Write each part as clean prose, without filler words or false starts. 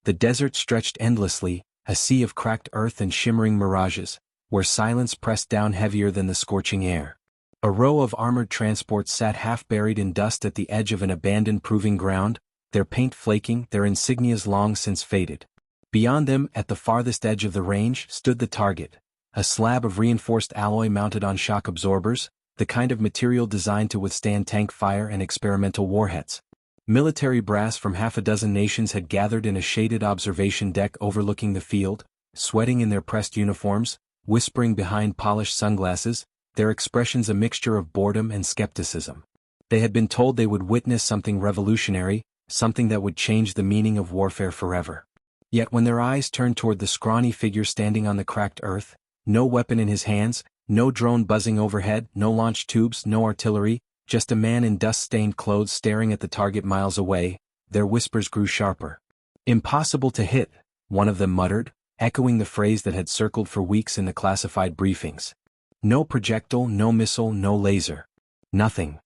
The desert stretched endlessly, a sea of cracked earth and shimmering mirages, where silence pressed down heavier than the scorching air. A row of armored transports sat half buried in dust at the edge of an abandoned proving ground, their paint flaking, their insignias long since faded. Beyond them, at the farthest edge of the range, stood the target, a slab of reinforced alloy mounted on shock absorbers, the kind of material designed to withstand tank fire and experimental warheads. Military brass from half a dozen nations had gathered in a shaded observation deck overlooking the field, sweating in their pressed uniforms, whispering behind polished sunglasses, their expressions a mixture of boredom and skepticism. They had been told they would witness something revolutionary, something that would change the meaning of warfare forever. Yet when their eyes turned toward the scrawny figure standing on the cracked earth, no weapon in his hands, no drone buzzing overhead, no launch tubes, no artillery, just a man in dust-stained clothes staring at the target miles away, their whispers grew sharper. "Impossible to hit," one of them muttered, echoing the phrase that had circled for weeks in the classified briefings. No projectile, no missile, no laser. Nothing.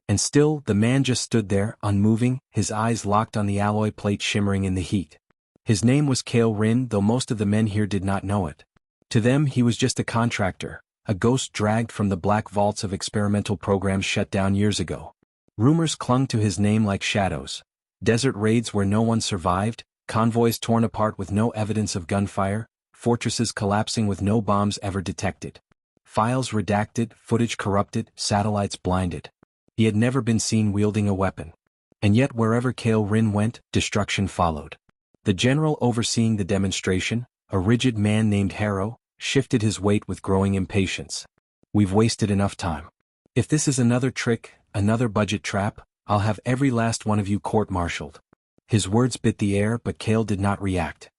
And still, the man just stood there, unmoving, his eyes locked on the alloy plate shimmering in the heat. His name was Cale Rinn, though most of the men here did not know it. To them he was just a contractor, a ghost dragged from the black vaults of experimental programs shut down years ago. Rumors clung to his name like shadows. Desert raids where no one survived, convoys torn apart with no evidence of gunfire, fortresses collapsing with no bombs ever detected. Files redacted, footage corrupted, satellites blinded. He had never been seen wielding a weapon. And yet wherever Cale Rinn went, destruction followed. The general overseeing the demonstration, a rigid man named Harrow, shifted his weight with growing impatience. "We've wasted enough time. If this is another trick, another budget trap, I'll have every last one of you court-martialed." His words bit the air, but Cale did not react.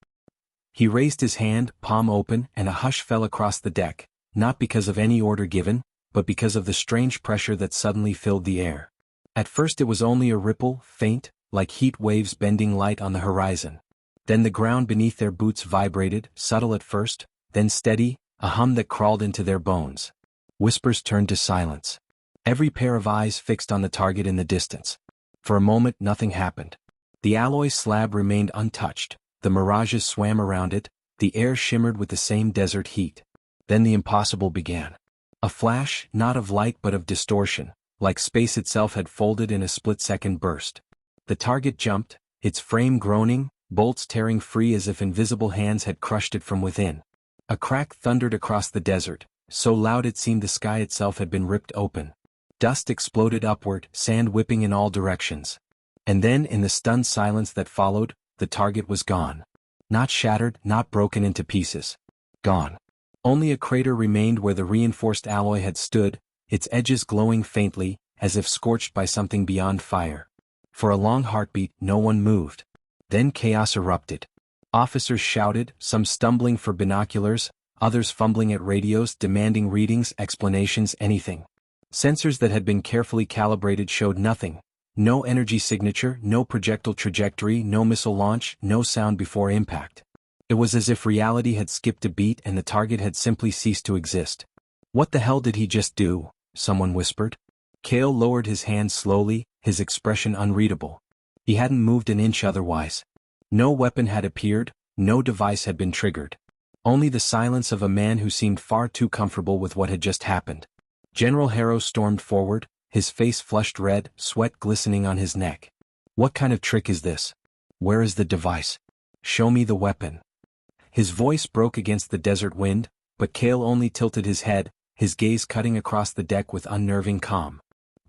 He raised his hand, palm open, and a hush fell across the deck, not because of any order given, but because of the strange pressure that suddenly filled the air. At first it was only a ripple, faint, like heat waves bending light on the horizon. Then the ground beneath their boots vibrated, subtle at first, then steady, a hum that crawled into their bones. Whispers turned to silence. Every pair of eyes fixed on the target in the distance. For a moment nothing happened. The alloy slab remained untouched, the mirages swam around it, the air shimmered with the same desert heat. Then the impossible began. A flash, not of light but of distortion, like space itself had folded in a split-second burst. The target jumped, its frame groaning, bolts tearing free as if invisible hands had crushed it from within. A crack thundered across the desert, so loud it seemed the sky itself had been ripped open. Dust exploded upward, sand whipping in all directions. And then, in the stunned silence that followed, the target was gone. Not shattered, not broken into pieces. Gone. Only a crater remained where the reinforced alloy had stood, its edges glowing faintly, as if scorched by something beyond fire. For a long heartbeat, no one moved. Then chaos erupted. Officers shouted, some stumbling for binoculars, others fumbling at radios demanding readings, explanations, anything. Sensors that had been carefully calibrated showed nothing. No energy signature, no projectile trajectory, no missile launch, no sound before impact. It was as if reality had skipped a beat and the target had simply ceased to exist. "What the hell did he just do?" someone whispered. Cale lowered his hand slowly, his expression unreadable. He hadn't moved an inch otherwise. No weapon had appeared, no device had been triggered. Only the silence of a man who seemed far too comfortable with what had just happened. General Harrow stormed forward, his face flushed red, sweat glistening on his neck. "What kind of trick is this? Where is the device? Show me the weapon." His voice broke against the desert wind, but Cale only tilted his head, his gaze cutting across the deck with unnerving calm.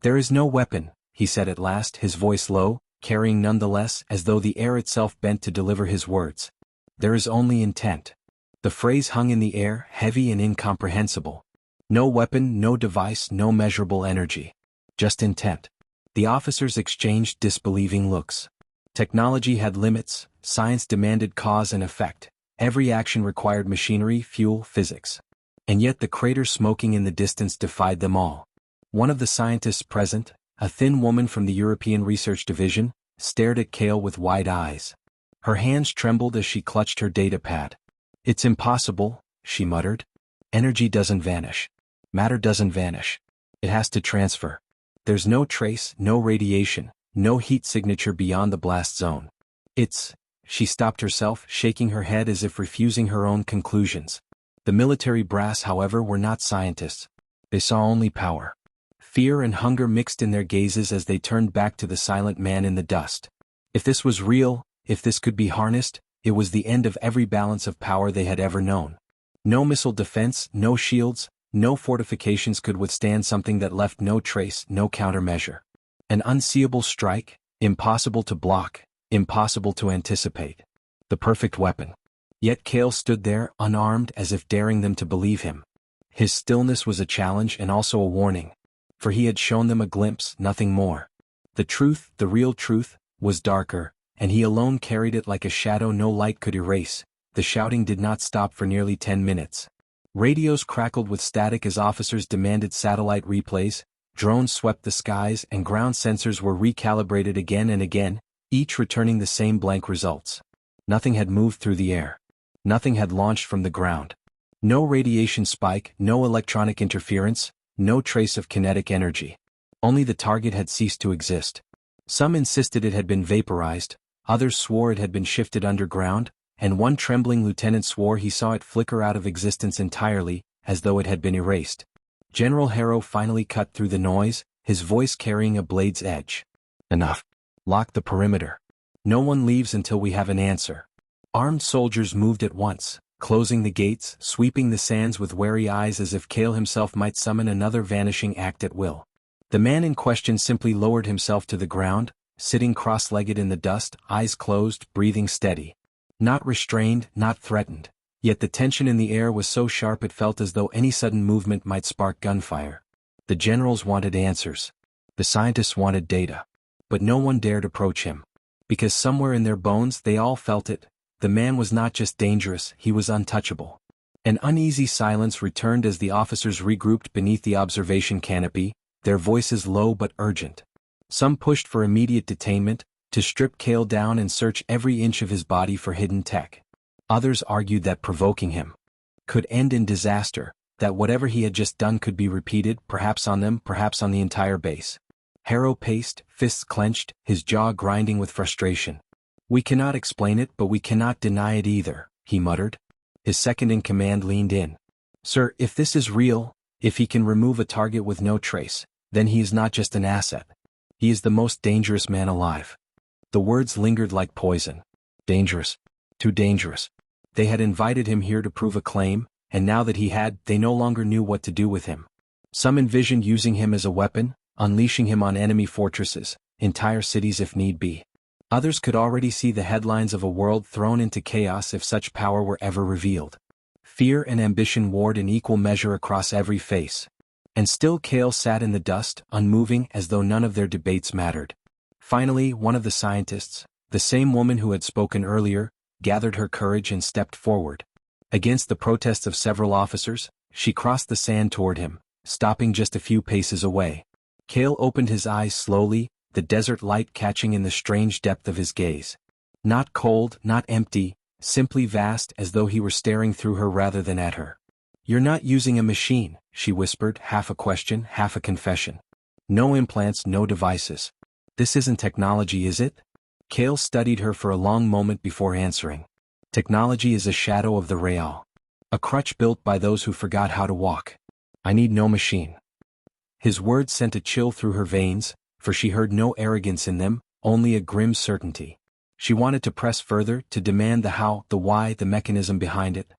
"There is no weapon," he said at last, his voice low, carrying nonetheless, as though the air itself bent to deliver his words. "There is only intent." The phrase hung in the air, heavy and incomprehensible. No weapon, no device, no measurable energy. Just intent. The officers exchanged disbelieving looks. Technology had limits, science demanded cause and effect. Every action required machinery, fuel, physics. And yet the crater smoking in the distance defied them all. One of the scientists present, a thin woman from the European Research Division, stared at Cale with wide eyes. Her hands trembled as she clutched her data pad. "It's impossible," she muttered. "Energy doesn't vanish. Matter doesn't vanish. It has to transfer. There's no trace, no radiation, no heat signature beyond the blast zone. It's She stopped herself, shaking her head as if refusing her own conclusions. The military brass, however, were not scientists. They saw only power. Fear and hunger mixed in their gazes as they turned back to the silent man in the dust. If this was real, if this could be harnessed, it was the end of every balance of power they had ever known. No missile defense, no shields, no fortifications could withstand something that left no trace, no countermeasure. An unseeable strike, impossible to block, impossible to anticipate. The perfect weapon. Yet Cale stood there, unarmed, as if daring them to believe him. His stillness was a challenge and also a warning. For he had shown them a glimpse, nothing more. The truth, the real truth, was darker, and he alone carried it like a shadow no light could erase. The shouting did not stop for nearly 10 minutes. Radios crackled with static as officers demanded satellite replays, drones swept the skies, and ground sensors were recalibrated again and again, each returning the same blank results. Nothing had moved through the air. Nothing had launched from the ground. No radiation spike, no electronic interference, no trace of kinetic energy. Only the target had ceased to exist. Some insisted it had been vaporized, others swore it had been shifted underground, and one trembling lieutenant swore he saw it flicker out of existence entirely, as though it had been erased. General Harrow finally cut through the noise, his voice carrying a blade's edge. Enough. Lock the perimeter. No one leaves until we have an answer. Armed soldiers moved at once, closing the gates, sweeping the sands with wary eyes as if Cale himself might summon another vanishing act at will. The man in question simply lowered himself to the ground, sitting cross-legged in the dust, eyes closed, breathing steady. Not restrained, not threatened. Yet the tension in the air was so sharp it felt as though any sudden movement might spark gunfire. The generals wanted answers. The scientists wanted data. But no one dared approach him. Because somewhere in their bones they all felt it. The man was not just dangerous, he was untouchable. An uneasy silence returned as the officers regrouped beneath the observation canopy, their voices low but urgent. Some pushed for immediate detainment, to strip Cale down and search every inch of his body for hidden tech. Others argued that provoking him could end in disaster, that whatever he had just done could be repeated, perhaps on them, perhaps on the entire base. Harrow paced, fists clenched, his jaw grinding with frustration. "We cannot explain it, but we cannot deny it either," he muttered. His second-in-command leaned in. "Sir, if this is real, if he can remove a target with no trace, then he is not just an asset. He is the most dangerous man alive." The words lingered like poison. Dangerous. Too dangerous. They had invited him here to prove a claim, and now that he had, they no longer knew what to do with him. Some envisioned using him as a weapon, unleashing him on enemy fortresses, entire cities if need be. Others could already see the headlines of a world thrown into chaos if such power were ever revealed. Fear and ambition warred in equal measure across every face. And still Cale sat in the dust, unmoving, as though none of their debates mattered. Finally, one of the scientists, the same woman who had spoken earlier, gathered her courage and stepped forward. Against the protests of several officers, she crossed the sand toward him, stopping just a few paces away. Cale opened his eyes slowly, the desert light catching in the strange depth of his gaze. Not cold, not empty, simply vast, as though he were staring through her rather than at her. "You're not using a machine," she whispered, half a question, half a confession. "No implants, no devices. This isn't technology, is it?" Cale studied her for a long moment before answering. "Technology is a shadow of the real. A crutch built by those who forgot how to walk. I need no machine." His words sent a chill through her veins, for she heard no arrogance in them, only a grim certainty. She wanted to press further, to demand the how, the why, the mechanism behind it.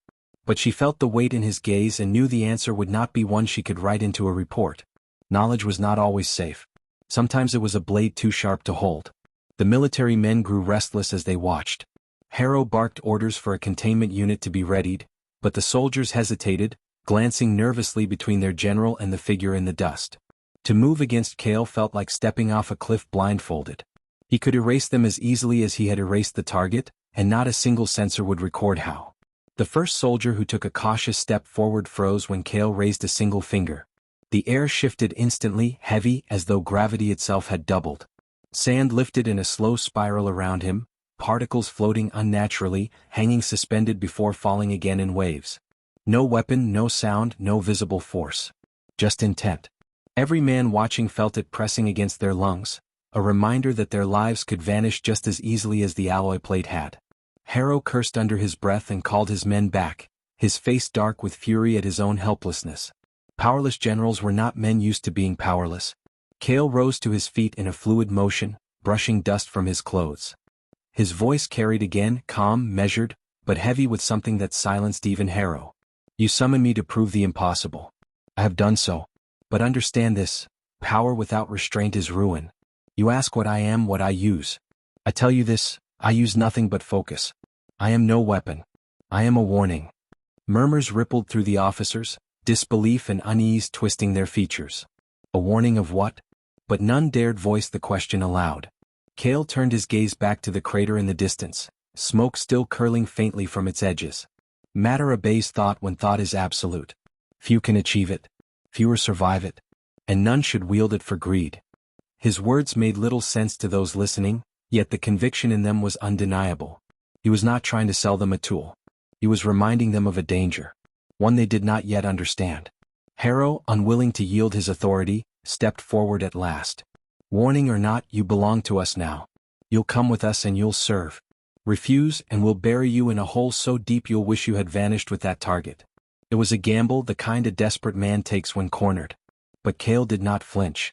But she felt the weight in his gaze and knew the answer would not be one she could write into a report. Knowledge was not always safe. Sometimes it was a blade too sharp to hold. The military men grew restless as they watched. Harrow barked orders for a containment unit to be readied, but the soldiers hesitated, glancing nervously between their general and the figure in the dust. To move against Cale felt like stepping off a cliff blindfolded. He could erase them as easily as he had erased the target, and not a single sensor would record how. The first soldier who took a cautious step forward froze when Cale raised a single finger. The air shifted instantly, heavy, as though gravity itself had doubled. Sand lifted in a slow spiral around him, particles floating unnaturally, hanging suspended before falling again in waves. No weapon, no sound, no visible force. Just intent. Every man watching felt it pressing against their lungs, a reminder that their lives could vanish just as easily as the alloy plate had. Harrow cursed under his breath and called his men back, his face dark with fury at his own helplessness. Powerless generals were not men used to being powerless. Cale rose to his feet in a fluid motion, brushing dust from his clothes. His voice carried again, calm, measured, but heavy with something that silenced even Harrow. You summon me to prove the impossible. I have done so. But understand this, power without restraint is ruin. You ask what I am, what I use. I tell you this, I use nothing but focus. I am no weapon. I am a warning. Murmurs rippled through the officers, disbelief and unease twisting their features. A warning of what? But none dared voice the question aloud. Cale turned his gaze back to the crater in the distance, smoke still curling faintly from its edges. Matter obeys thought when thought is absolute. Few can achieve it. Fewer survive it. And none should wield it for greed. His words made little sense to those listening, yet the conviction in them was undeniable. He was not trying to sell them a tool. He was reminding them of a danger. One they did not yet understand. Harrow, unwilling to yield his authority, stepped forward at last. Warning or not, you belong to us now. You'll come with us and you'll serve. Refuse and we'll bury you in a hole so deep you'll wish you had vanished with that target. It was a gamble, the kind a desperate man takes when cornered. But Cale did not flinch.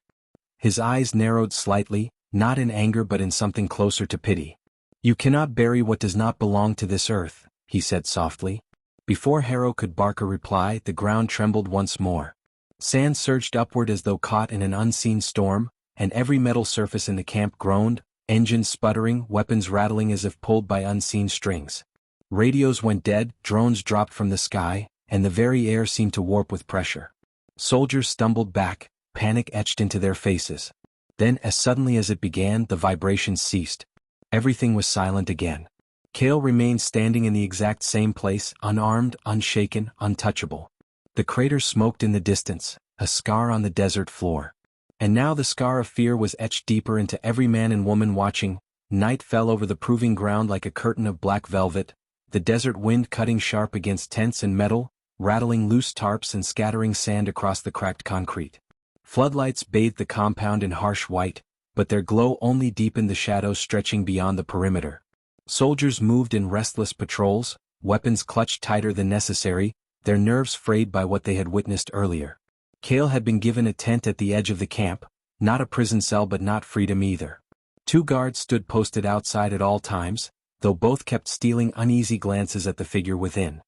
His eyes narrowed slightly, not in anger but in something closer to pity. You cannot bury what does not belong to this earth, he said softly. Before Harrow could bark a reply, the ground trembled once more. Sand surged upward as though caught in an unseen storm, and every metal surface in the camp groaned, engines sputtering, weapons rattling as if pulled by unseen strings. Radios went dead, drones dropped from the sky, and the very air seemed to warp with pressure. Soldiers stumbled back, panic etched into their faces. Then, as suddenly as it began, the vibrations ceased. Everything was silent again. Cale remained standing in the exact same place, unarmed, unshaken, untouchable. The crater smoked in the distance, a scar on the desert floor. And now the scar of fear was etched deeper into every man and woman watching. Night fell over the proving ground like a curtain of black velvet, the desert wind cutting sharp against tents and metal, rattling loose tarps and scattering sand across the cracked concrete. Floodlights bathed the compound in harsh white, but their glow only deepened the shadows stretching beyond the perimeter. Soldiers moved in restless patrols, weapons clutched tighter than necessary, their nerves frayed by what they had witnessed earlier. Cale had been given a tent at the edge of the camp, not a prison cell but not freedom either. 2 guards stood posted outside at all times, though both kept stealing uneasy glances at the figure within.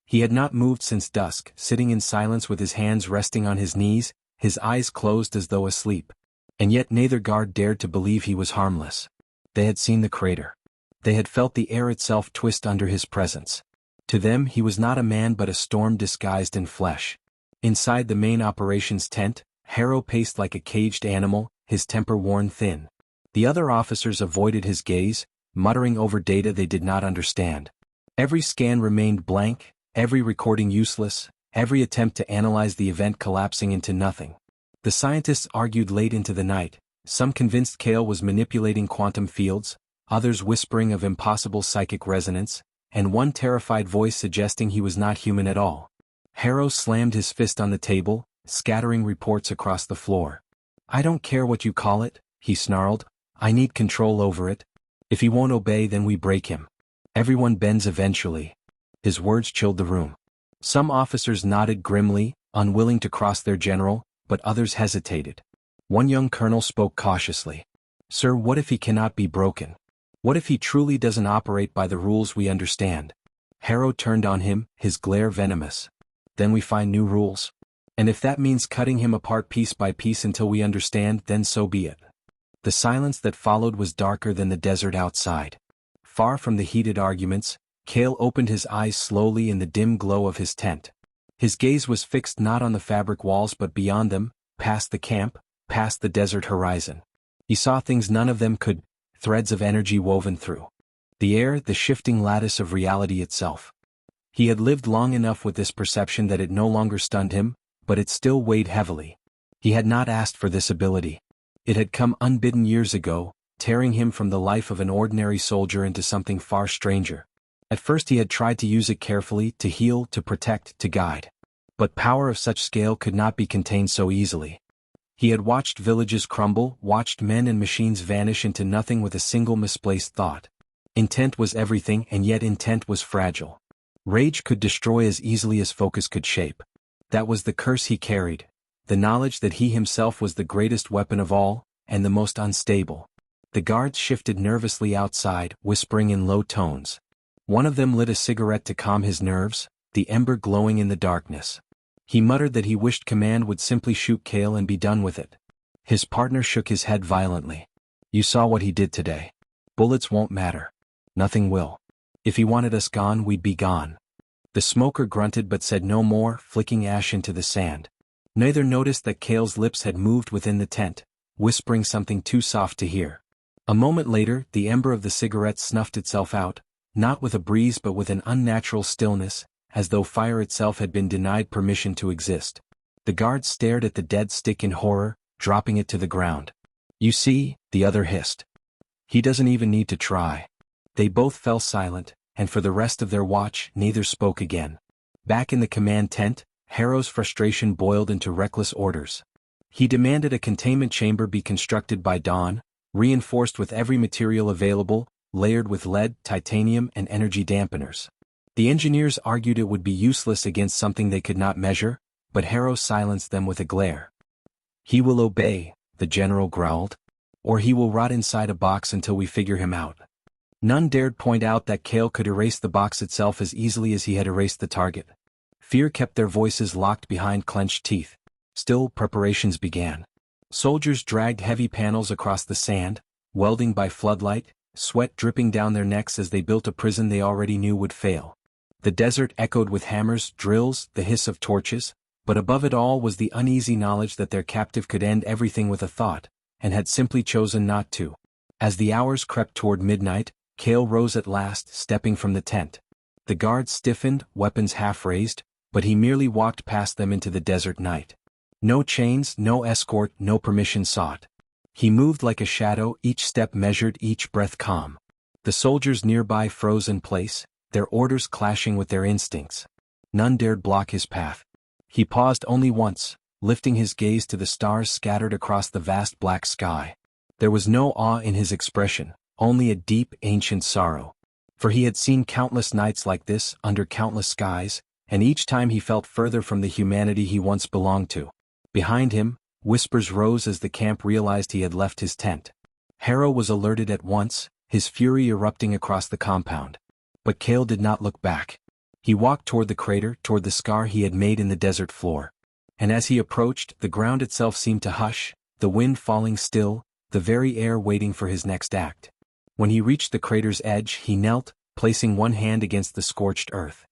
He had not moved since dusk, sitting in silence with his hands resting on his knees, his eyes closed as though asleep. And yet neither guard dared to believe he was harmless. They had seen the crater. They had felt the air itself twist under his presence. To them he was not a man but a storm disguised in flesh. Inside the main operations tent, Harrow paced like a caged animal, his temper worn thin. The other officers avoided his gaze, muttering over data they did not understand. Every scan remained blank, every recording useless, every attempt to analyze the event collapsing into nothing. The scientists argued late into the night, some convinced Cale was manipulating quantum fields, others whispering of impossible psychic resonance, and one terrified voice suggesting he was not human at all. Harrow slammed his fist on the table, scattering reports across the floor. I don't care what you call it, he snarled. I need control over it. If he won't obey, then we break him. Everyone bends eventually. His words chilled the room. Some officers nodded grimly, unwilling to cross their general, but others hesitated. One young colonel spoke cautiously. Sir, what if he cannot be broken? What if he truly doesn't operate by the rules we understand? Harrow turned on him, his glare venomous. Then we find new rules. And if that means cutting him apart piece by piece until we understand, then so be it. The silence that followed was darker than the desert outside. Far from the heated arguments, Cale opened his eyes slowly in the dim glow of his tent. His gaze was fixed not on the fabric walls but beyond them, past the camp, past the desert horizon. He saw things none of them could, threads of energy woven through the air, the shifting lattice of reality itself. He had lived long enough with this perception that it no longer stunned him, but it still weighed heavily. He had not asked for this ability. It had come unbidden years ago, tearing him from the life of an ordinary soldier into something far stranger. At first he had tried to use it carefully, to heal, to protect, to guide. But power of such scale could not be contained so easily. He had watched villages crumble, watched men and machines vanish into nothing with a single misplaced thought. Intent was everything, and yet intent was fragile. Rage could destroy as easily as focus could shape. That was the curse he carried, the knowledge that he himself was the greatest weapon of all, and the most unstable. The guards shifted nervously outside, whispering in low tones. One of them lit a cigarette to calm his nerves, the ember glowing in the darkness. He muttered that he wished command would simply shoot Cale and be done with it. His partner shook his head violently. You saw what he did today. Bullets won't matter. Nothing will. If he wanted us gone, we'd be gone. The smoker grunted but said no more, flicking ash into the sand. Neither noticed that Cale's lips had moved within the tent, whispering something too soft to hear. A moment later, the ember of the cigarette snuffed itself out, not with a breeze but with an unnatural stillness, as though fire itself had been denied permission to exist. The guards stared at the dead stick in horror, dropping it to the ground. You see, the other hissed. He doesn't even need to try. They both fell silent, and for the rest of their watch, neither spoke again. Back in the command tent, Harrow's frustration boiled into reckless orders. He demanded a containment chamber be constructed by dawn, reinforced with every material available, layered with lead, titanium, and energy dampeners. The engineers argued it would be useless against something they could not measure, but Harrow silenced them with a glare. He will obey, the general growled. Or he will rot inside a box until we figure him out. None dared point out that Cale could erase the box itself as easily as he had erased the target. Fear kept their voices locked behind clenched teeth. Still, preparations began. Soldiers dragged heavy panels across the sand, welding by floodlight, sweat dripping down their necks as they built a prison they already knew would fail. The desert echoed with hammers, drills, the hiss of torches, but above it all was the uneasy knowledge that their captive could end everything with a thought, and had simply chosen not to. As the hours crept toward midnight, Cale rose at last, stepping from the tent. The guards stiffened, weapons half raised, but he merely walked past them into the desert night. No chains, no escort, no permission sought. He moved like a shadow, each step measured, each breath calm. The soldiers nearby froze in place, their orders clashing with their instincts. None dared block his path. He paused only once, lifting his gaze to the stars scattered across the vast black sky. There was no awe in his expression, only a deep, ancient sorrow. For he had seen countless nights like this, under countless skies, and each time he felt further from the humanity he once belonged to. Behind him, whispers rose as the camp realized he had left his tent. Harrow was alerted at once, his fury erupting across the compound. But Cale did not look back. He walked toward the crater, toward the scar he had made in the desert floor. And as he approached, the ground itself seemed to hush, the wind falling still, the very air waiting for his next act. When he reached the crater's edge, he knelt, placing one hand against the scorched earth.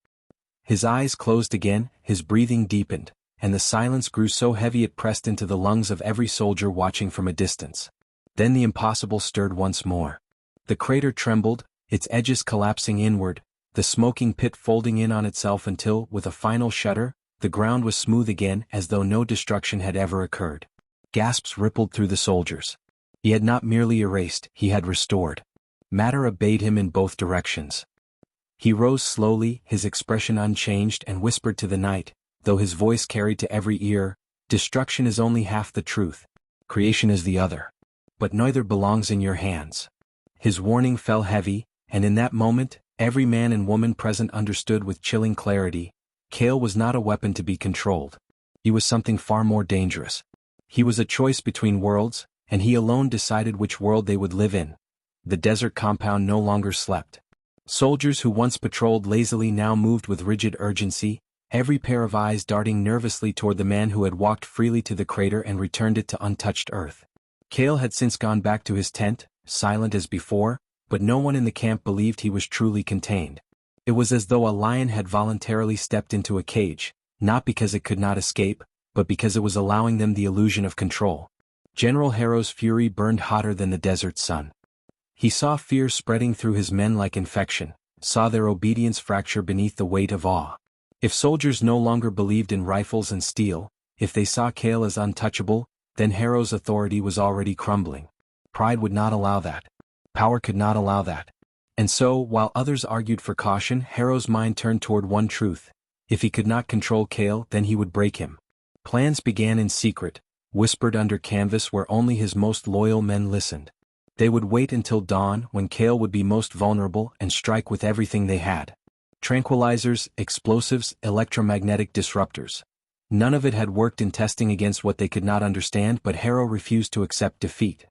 His eyes closed again, his breathing deepened, and the silence grew so heavy it pressed into the lungs of every soldier watching from a distance. Then the impossible stirred once more. The crater trembled, its edges collapsing inward, the smoking pit folding in on itself until, with a final shudder, the ground was smooth again as though no destruction had ever occurred. Gasps rippled through the soldiers. He had not merely erased, he had restored. Matter obeyed him in both directions. He rose slowly, his expression unchanged, and whispered to the night, though his voice carried to every ear, "Destruction is only half the truth. Creation is the other. But neither belongs in your hands." His warning fell heavy, and in that moment, every man and woman present understood with chilling clarity, Cale was not a weapon to be controlled. He was something far more dangerous. He was a choice between worlds, and he alone decided which world they would live in. The desert compound no longer slept. Soldiers who once patrolled lazily now moved with rigid urgency, every pair of eyes darting nervously toward the man who had walked freely to the crater and returned it to untouched earth. Cale had since gone back to his tent, silent as before, but no one in the camp believed he was truly contained. It was as though a lion had voluntarily stepped into a cage, not because it could not escape, but because it was allowing them the illusion of control. General Harrow's fury burned hotter than the desert sun. He saw fear spreading through his men like infection, saw their obedience fracture beneath the weight of awe. If soldiers no longer believed in rifles and steel, if they saw Cale as untouchable, then Harrow's authority was already crumbling. Pride would not allow that. Power could not allow that. And so, while others argued for caution, Harrow's mind turned toward one truth. If he could not control Cale, then he would break him. Plans began in secret, whispered under canvas where only his most loyal men listened. They would wait until dawn when Kale would be most vulnerable and strike with everything they had. Tranquilizers, explosives, electromagnetic disruptors. None of it had worked in testing against what they could not understand, but Harrow refused to accept defeat.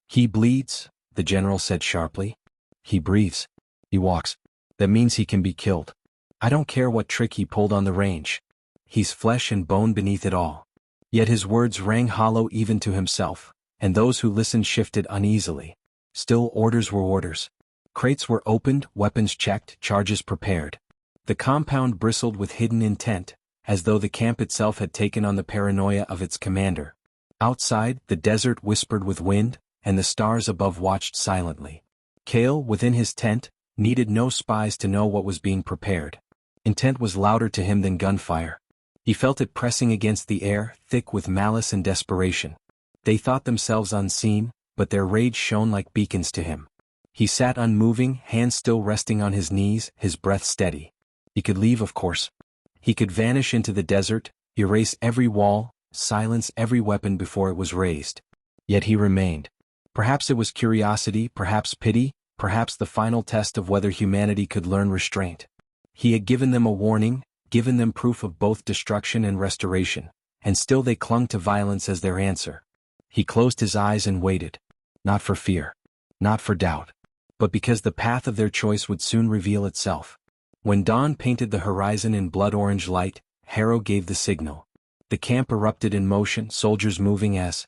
"He bleeds," the general said sharply. "He breathes. He walks. That means he can be killed. I don't care what trick he pulled on the range. He's flesh and bone beneath it all." Yet his words rang hollow even to himself, and those who listened shifted uneasily. Still, orders were orders. Crates were opened, weapons checked, charges prepared. The compound bristled with hidden intent, as though the camp itself had taken on the paranoia of its commander. Outside, the desert whispered with wind, and the stars above watched silently. Kale, within his tent, needed no spies to know what was being prepared. Intent was louder to him than gunfire. He felt it pressing against the air, thick with malice and desperation. They thought themselves unseen, but their rage shone like beacons to him. He sat unmoving, hands still resting on his knees, his breath steady. He could leave, of course. He could vanish into the desert, erase every wall, silence every weapon before it was raised. Yet he remained. Perhaps it was curiosity, perhaps pity, perhaps the final test of whether humanity could learn restraint. He had given them a warning, given them proof of both destruction and restoration, and still they clung to violence as their answer. He closed his eyes and waited. Not for fear. Not for doubt. But because the path of their choice would soon reveal itself. When dawn painted the horizon in blood-orange light, Harrow gave the signal. The camp erupted in motion, soldiers moving as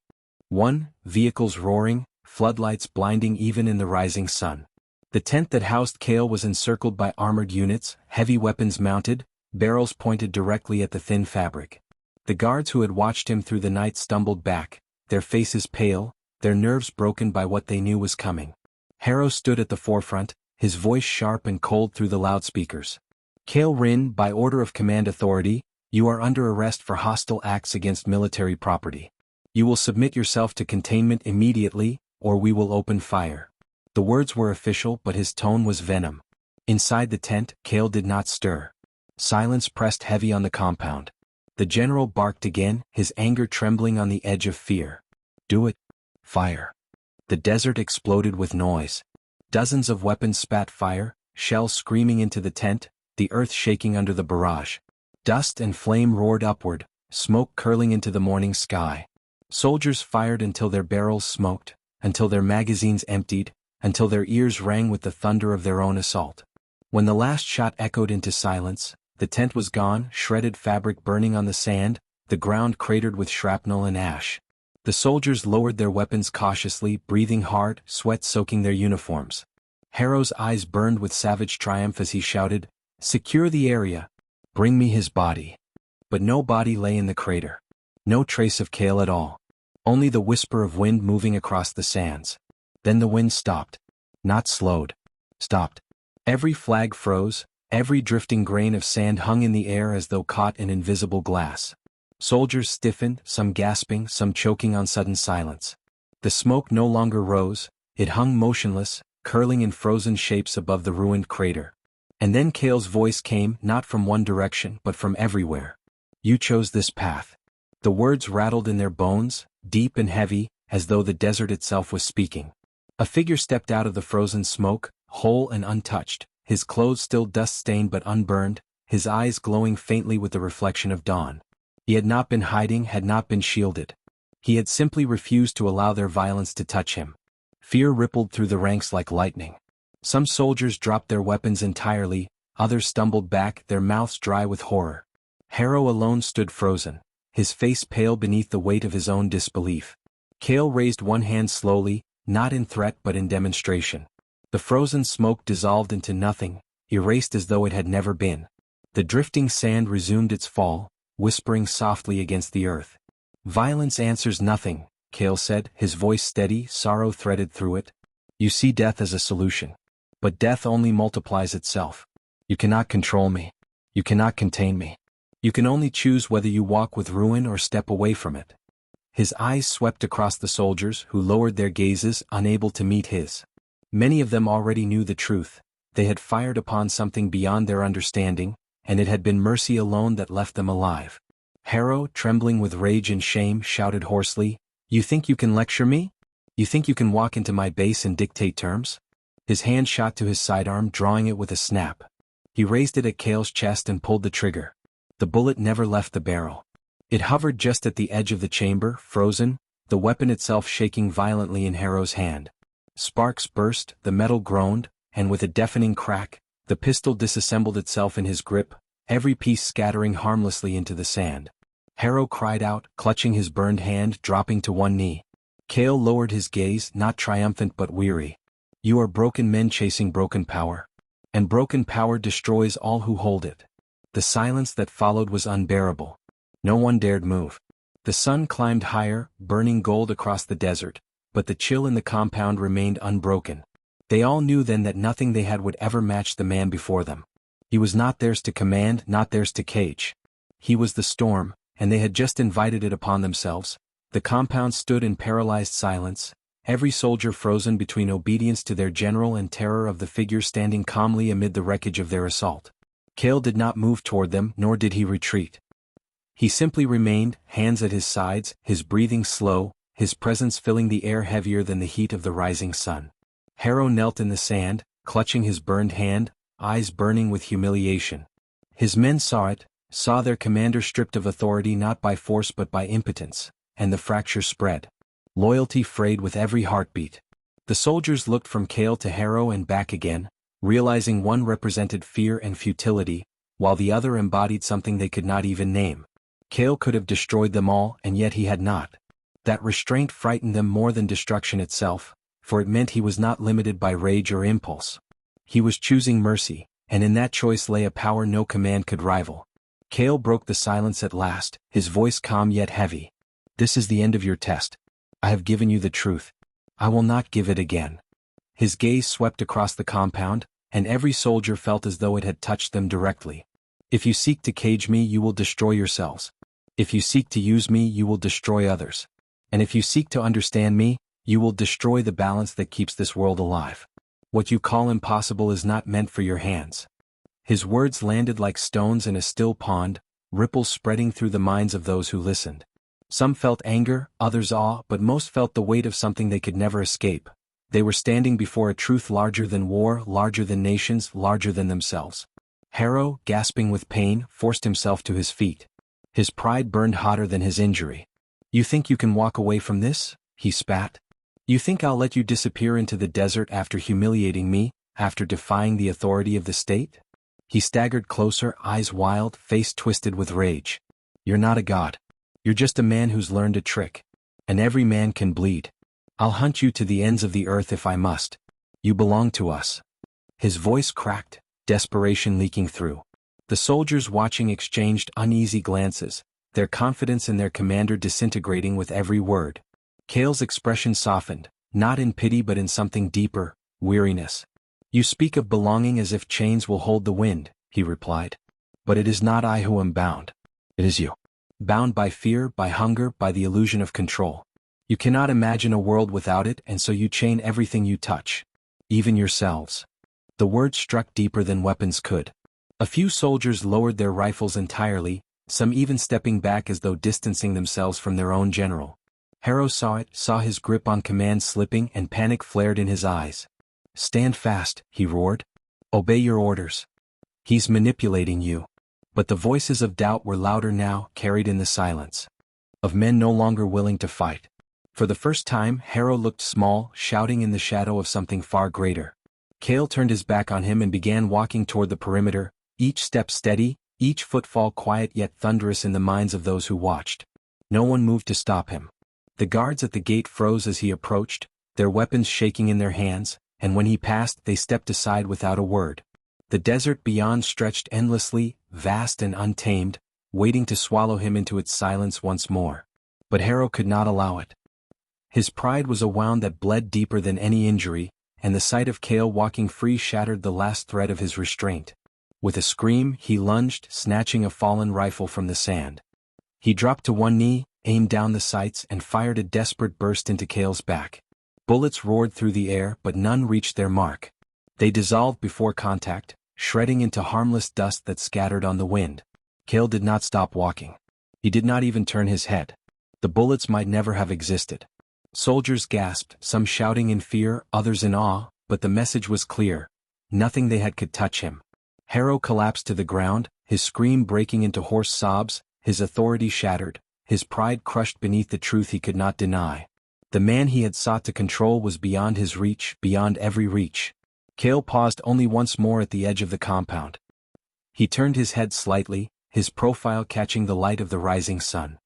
one, vehicles roaring, floodlights blinding even in the rising sun. The tent that housed Kale was encircled by armored units, heavy weapons mounted, barrels pointed directly at the thin fabric. The guards who had watched him through the night stumbled back, their faces pale, their nerves broken by what they knew was coming. Harrow stood at the forefront, his voice sharp and cold through the loudspeakers. "Kale Rin, by order of command authority, you are under arrest for hostile acts against military property. You will submit yourself to containment immediately, or we will open fire." The words were official, but his tone was venom. Inside the tent, Kale did not stir. Silence pressed heavy on the compound. The general barked again, his anger trembling on the edge of fear. "Do it. Fire." The desert exploded with noise. Dozens of weapons spat fire, shells screaming into the tent, the earth shaking under the barrage. Dust and flame roared upward, smoke curling into the morning sky. Soldiers fired until their barrels smoked, until their magazines emptied, until their ears rang with the thunder of their own assault. When the last shot echoed into silence, the tent was gone, shredded fabric burning on the sand, the ground cratered with shrapnel and ash. The soldiers lowered their weapons cautiously, breathing hard, sweat soaking their uniforms. Harrow's eyes burned with savage triumph as he shouted, "Secure the area! Bring me his body." But no body lay in the crater. No trace of Kale at all. Only the whisper of wind moving across the sands. Then the wind stopped. Not slowed. Stopped. Every flag froze, every drifting grain of sand hung in the air as though caught in invisible glass. Soldiers stiffened, some gasping, some choking on sudden silence. The smoke no longer rose, it hung motionless, curling in frozen shapes above the ruined crater. And then Kale's voice came, not from one direction, but from everywhere. "You chose this path." The words rattled in their bones, deep and heavy, as though the desert itself was speaking. A figure stepped out of the frozen smoke, whole and untouched, his clothes still dust-stained but unburned, his eyes glowing faintly with the reflection of dawn. He had not been hiding, had not been shielded. He had simply refused to allow their violence to touch him. Fear rippled through the ranks like lightning. Some soldiers dropped their weapons entirely, others stumbled back, their mouths dry with horror. Harrow alone stood frozen, his face pale beneath the weight of his own disbelief. Kale raised one hand slowly, not in threat but in demonstration. The frozen smoke dissolved into nothing, erased as though it had never been. The drifting sand resumed its fall, whispering softly against the earth. "Violence answers nothing," Kale said, his voice steady, sorrow threaded through it. "You see death as a solution. But death only multiplies itself. You cannot control me. You cannot contain me. You can only choose whether you walk with ruin or step away from it." His eyes swept across the soldiers, who lowered their gazes, unable to meet his. Many of them already knew the truth. They had fired upon something beyond their understanding, and it had been mercy alone that left them alive. Harrow, trembling with rage and shame, shouted hoarsely, "You think you can lecture me? You think you can walk into my base and dictate terms? His hand shot to his sidearm, drawing it with a snap. He raised it at Cale's chest and pulled the trigger. The bullet never left the barrel. It hovered just at the edge of the chamber, frozen, the weapon itself shaking violently in Harrow's hand. Sparks burst, the metal groaned, and with a deafening crack, the pistol disassembled itself in his grip, every piece scattering harmlessly into the sand. Harrow cried out, clutching his burned hand, dropping to one knee. Cale lowered his gaze, not triumphant but weary. You are broken men chasing broken power. And broken power destroys all who hold it. The silence that followed was unbearable. No one dared move. The sun climbed higher, burning gold across the desert, but the chill in the compound remained unbroken. They all knew then that nothing they had would ever match the man before them. He was not theirs to command, not theirs to cage. He was the storm, and they had just invited it upon themselves. The compound stood in paralyzed silence, every soldier frozen between obedience to their general and terror of the figure standing calmly amid the wreckage of their assault. Cale did not move toward them, nor did he retreat. He simply remained, hands at his sides, his breathing slow, his presence filling the air heavier than the heat of the rising sun. Harrow knelt in the sand, clutching his burned hand, eyes burning with humiliation. His men saw it, saw their commander stripped of authority not by force but by impotence, and the fracture spread. Loyalty frayed with every heartbeat. The soldiers looked from Cale to Harrow and back again, realizing one represented fear and futility, while the other embodied something they could not even name. Cale could have destroyed them all, and yet he had not. That restraint frightened them more than destruction itself, for it meant he was not limited by rage or impulse. He was choosing mercy, and in that choice lay a power no command could rival. Cale broke the silence at last, his voice calm yet heavy. This is the end of your test. I have given you the truth. I will not give it again. His gaze swept across the compound, and every soldier felt as though it had touched them directly. If you seek to cage me, you will destroy yourselves. If you seek to use me, you will destroy others. And if you seek to understand me, you will destroy the balance that keeps this world alive. What you call impossible is not meant for your hands. His words landed like stones in a still pond, ripples spreading through the minds of those who listened. Some felt anger, others awe, but most felt the weight of something they could never escape. They were standing before a truth larger than war, larger than nations, larger than themselves. Harrow, gasping with pain, forced himself to his feet. His pride burned hotter than his injury. You think you can walk away from this? He spat. You think I'll let you disappear into the desert after humiliating me, after defying the authority of the state? He staggered closer, eyes wild, face twisted with rage. You're not a god. You're just a man who's learned a trick. And every man can bleed. I'll hunt you to the ends of the earth if I must. You belong to us. His voice cracked, desperation leaking through. The soldiers watching exchanged uneasy glances, their confidence in their commander disintegrating with every word. Cale's expression softened, not in pity but in something deeper, weariness. You speak of belonging as if chains will hold the wind, he replied. But it is not I who am bound. It is you. Bound by fear, by hunger, by the illusion of control. You cannot imagine a world without it, and so you chain everything you touch. Even yourselves. The words struck deeper than weapons could. A few soldiers lowered their rifles entirely, some even stepping back as though distancing themselves from their own general. Harrow saw it, saw his grip on command slipping, and panic flared in his eyes. Stand fast, he roared. Obey your orders. He's manipulating you. But the voices of doubt were louder now, carried in the silence. Of men no longer willing to fight. For the first time, Harrow looked small, shouting in the shadow of something far greater. Cale turned his back on him and began walking toward the perimeter, each step steady, each footfall quiet yet thunderous in the minds of those who watched. No one moved to stop him. The guards at the gate froze as he approached, their weapons shaking in their hands, and when he passed they stepped aside without a word. The desert beyond stretched endlessly, vast and untamed, waiting to swallow him into its silence once more. But Harrow could not allow it. His pride was a wound that bled deeper than any injury, and the sight of Cale walking free shattered the last thread of his restraint. With a scream, he lunged, snatching a fallen rifle from the sand. He dropped to one knee, aimed down the sights, and fired a desperate burst into Cale's back. Bullets roared through the air, but none reached their mark. They dissolved before contact, shredding into harmless dust that scattered on the wind. Cale did not stop walking. He did not even turn his head. The bullets might never have existed. Soldiers gasped, some shouting in fear, others in awe, but the message was clear. Nothing they had could touch him. Harrow collapsed to the ground, his scream breaking into hoarse sobs, his authority shattered, his pride crushed beneath the truth he could not deny. The man he had sought to control was beyond his reach, beyond every reach. Cale paused only once more at the edge of the compound. He turned his head slightly, his profile catching the light of the rising sun.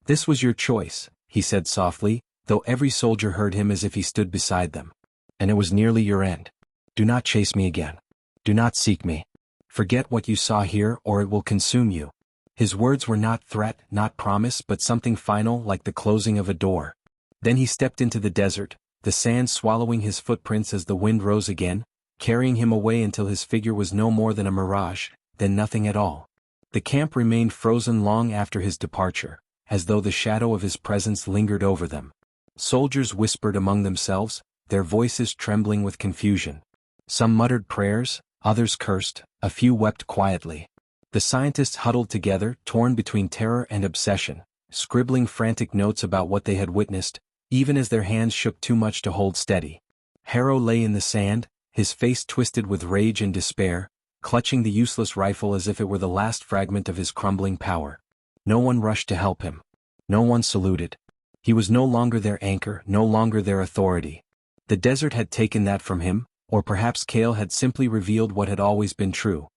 "This was your choice," he said softly, though every soldier heard him as if he stood beside them. "And it was nearly your end. Do not chase me again. Do not seek me. Forget what you saw here or it will consume you." His words were not threat, not promise, but something final, like the closing of a door. Then he stepped into the desert, the sand swallowing his footprints as the wind rose again, carrying him away until his figure was no more than a mirage, then nothing at all. The camp remained frozen long after his departure, as though the shadow of his presence lingered over them. Soldiers whispered among themselves, their voices trembling with confusion. Some muttered prayers, others cursed, a few wept quietly. The scientists huddled together, torn between terror and obsession, scribbling frantic notes about what they had witnessed, even as their hands shook too much to hold steady. Harrow lay in the sand, his face twisted with rage and despair, clutching the useless rifle as if it were the last fragment of his crumbling power. No one rushed to help him. No one saluted. He was no longer their anchor, no longer their authority. The desert had taken that from him, or perhaps Cale had simply revealed what had always been true.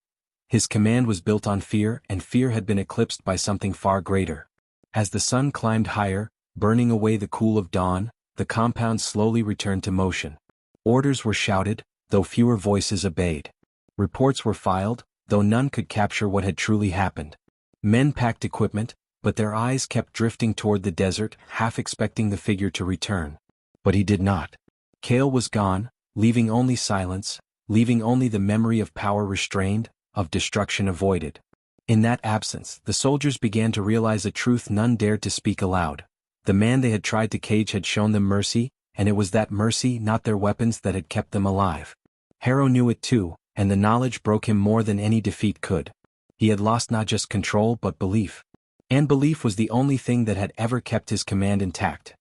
His command was built on fear, and fear had been eclipsed by something far greater. As the sun climbed higher, burning away the cool of dawn, the compound slowly returned to motion. Orders were shouted, though fewer voices obeyed. Reports were filed, though none could capture what had truly happened. Men packed equipment, but their eyes kept drifting toward the desert, half expecting the figure to return. But he did not. Cale was gone, leaving only silence, leaving only the memory of power restrained, of destruction avoided. In that absence, the soldiers began to realize a truth none dared to speak aloud. The man they had tried to cage had shown them mercy, and it was that mercy, not their weapons, that had kept them alive. Harrow knew it too, and the knowledge broke him more than any defeat could. He had lost not just control but belief. And belief was the only thing that had ever kept his command intact.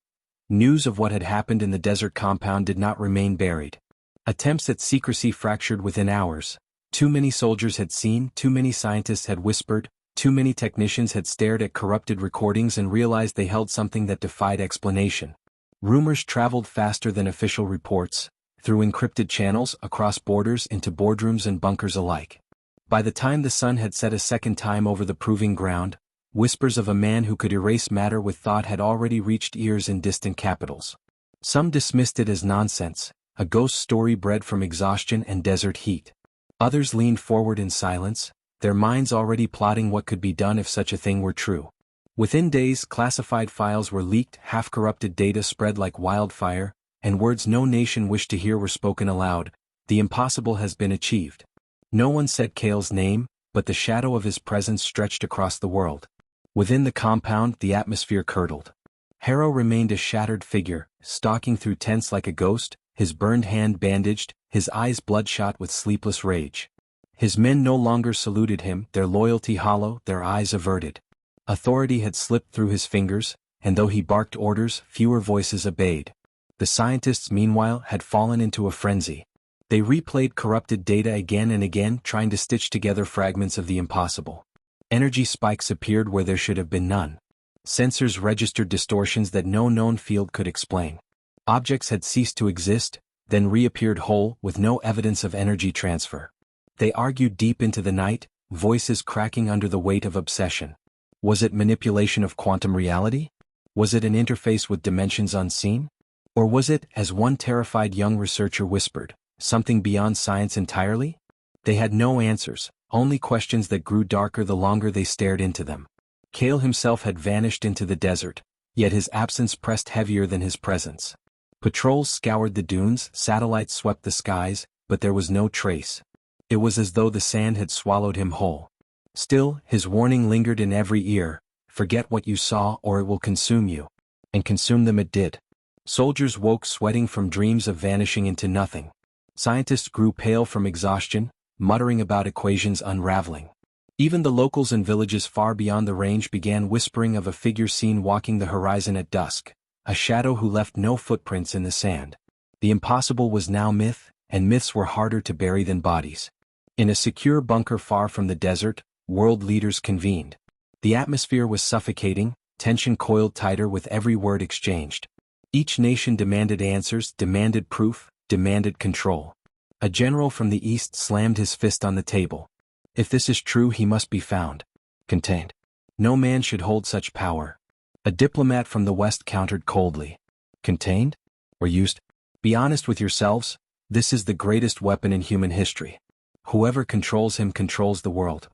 News of what had happened in the desert compound did not remain buried. Attempts at secrecy fractured within hours. Too many soldiers had seen, too many scientists had whispered, too many technicians had stared at corrupted recordings and realized they held something that defied explanation. Rumors traveled faster than official reports, through encrypted channels, across borders, into boardrooms and bunkers alike. By the time the sun had set a second time over the proving ground, whispers of a man who could erase matter with thought had already reached ears in distant capitals. Some dismissed it as nonsense, a ghost story bred from exhaustion and desert heat. Others leaned forward in silence, their minds already plotting what could be done if such a thing were true. Within days, classified files were leaked, half-corrupted data spread like wildfire, and words no nation wished to hear were spoken aloud. The impossible has been achieved. No one said Cale's name, but the shadow of his presence stretched across the world. Within the compound, the atmosphere curdled. Harrow remained a shattered figure, stalking through tents like a ghost, his burned hand bandaged, his eyes bloodshot with sleepless rage. His men no longer saluted him, their loyalty hollow, their eyes averted. Authority had slipped through his fingers, and though he barked orders, fewer voices obeyed. The scientists, meanwhile, had fallen into a frenzy. They replayed corrupted data again and again, trying to stitch together fragments of the impossible. Energy spikes appeared where there should have been none. Sensors registered distortions that no known field could explain. Objects had ceased to exist, then reappeared whole, with no evidence of energy transfer. They argued deep into the night, voices cracking under the weight of obsession. Was it manipulation of quantum reality? Was it an interface with dimensions unseen? Or was it, as one terrified young researcher whispered, something beyond science entirely? They had no answers, only questions that grew darker the longer they stared into them. Cale himself had vanished into the desert, yet his absence pressed heavier than his presence. Patrols scoured the dunes, satellites swept the skies, but there was no trace. It was as though the sand had swallowed him whole. Still, his warning lingered in every ear, forget what you saw or it will consume you. And consume them it did. Soldiers woke sweating from dreams of vanishing into nothing. Scientists grew pale from exhaustion, muttering about equations unraveling. Even the locals in villages far beyond the range began whispering of a figure seen walking the horizon at dusk, a shadow who left no footprints in the sand. The impossible was now myth, and myths were harder to bury than bodies. In a secure bunker far from the desert, world leaders convened. The atmosphere was suffocating, tension coiled tighter with every word exchanged. Each nation demanded answers, demanded proof, demanded control. A general from the east slammed his fist on the table. If this is true, he must be found. Contained. No man should hold such power. A diplomat from the west countered coldly. Contained? Or used? Be honest with yourselves, this is the greatest weapon in human history. Whoever controls him controls the world.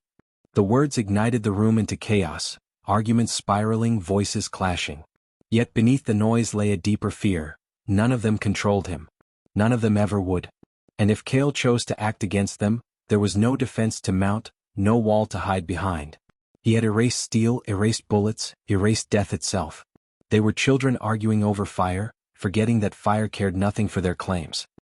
The words ignited the room into chaos, arguments spiraling, voices clashing. Yet beneath the noise lay a deeper fear. None of them controlled him. None of them ever would. And if Kale chose to act against them, there was no defense to mount, no wall to hide behind. He had erased steel, erased bullets, erased death itself. They were children arguing over fire, forgetting that fire cared nothing for their claims.